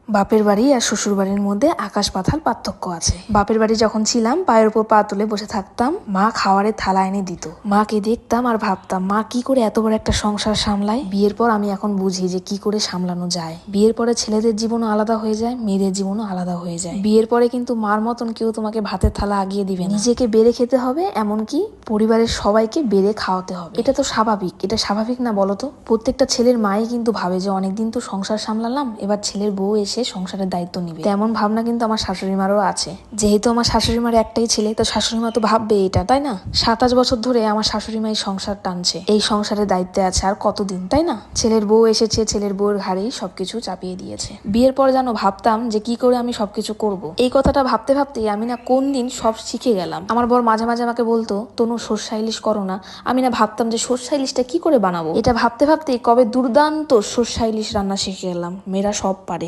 বাপের বাড়ি আর শ্বশুর বাড়ির মধ্যে আকাশ পাতাল পার্থক্য আছে। বাপের বাড়ি যখন ছিলাম পায়ের উপর পা তুলে বসে থাকতাম, মা খাওয়ারের থালা এনে দিত, মাকে দেখতাম আর ভাবতাম মা কি করে এত বড় একটা সংসার সামলায়। বিয়ের পর আমি এখন বুঝি যে কি করে সামলানো যায়। বিয়ের পরে ছেলেদের জীবনও আলাদা হয়ে যায়, মেয়েদের জীবনও আলাদা হয়ে যায়। বিয়ের পরে কিন্তু মার মতন কেউ তোমাকে ভাতের থালা আগিয়ে দিবে না। নিজেকে বেড়ে খেতে হবে, এমনকি পরিবারের সবাইকে বেড়ে খাওয়াতে হবে। এটা তো স্বাভাবিক। এটা স্বাভাবিক না বলো তো? প্রত্যেকটা ছেলের মাই কিন্তু ভাবে যে অনেকদিন তো সংসার সামলালাম, এবার ছেলের বউ এসে সংসারের দায়িত্ব নিবে। তেমন ভাবনা কিন্তু আমার শাশুড়ি মারও আছে। যেহেতু আমার শাশুড়ি মার একটাই ছেলে, তো শাশুড়ি মা তো ভাববে এটা, তাই না? 27 বছর ধরে আমার শাশুড়ি মা এই সংসার টানছে, এই সংসারের দায়িত্বে আছে আর কতদিন, তাই না? ছেলের বউ এসেছে, ছেলের বউয়ের ঘাড়েই সবকিছু চাপিয়ে দিয়েছে। বিয়ের পর যেন ভাবতাম যে কি করে আমি সবকিছু করব। এই কথাটা ভাবতে ভাবতেই আমি না কোন দিন সব শিখে গেলাম। আমার বর মাঝে মাঝে আমাকে বলতো, তনু সর্ষা ইলিশ করো না। আমি না ভাবতাম যে সর্ষা ইলিশটা কি করে বানাবো। এটা ভাবতে ভাবতেই কবে দুর্দান্ত সর্ষা ইলিশ রান্না শিখে গেলাম। মেয়েরা সব পারে।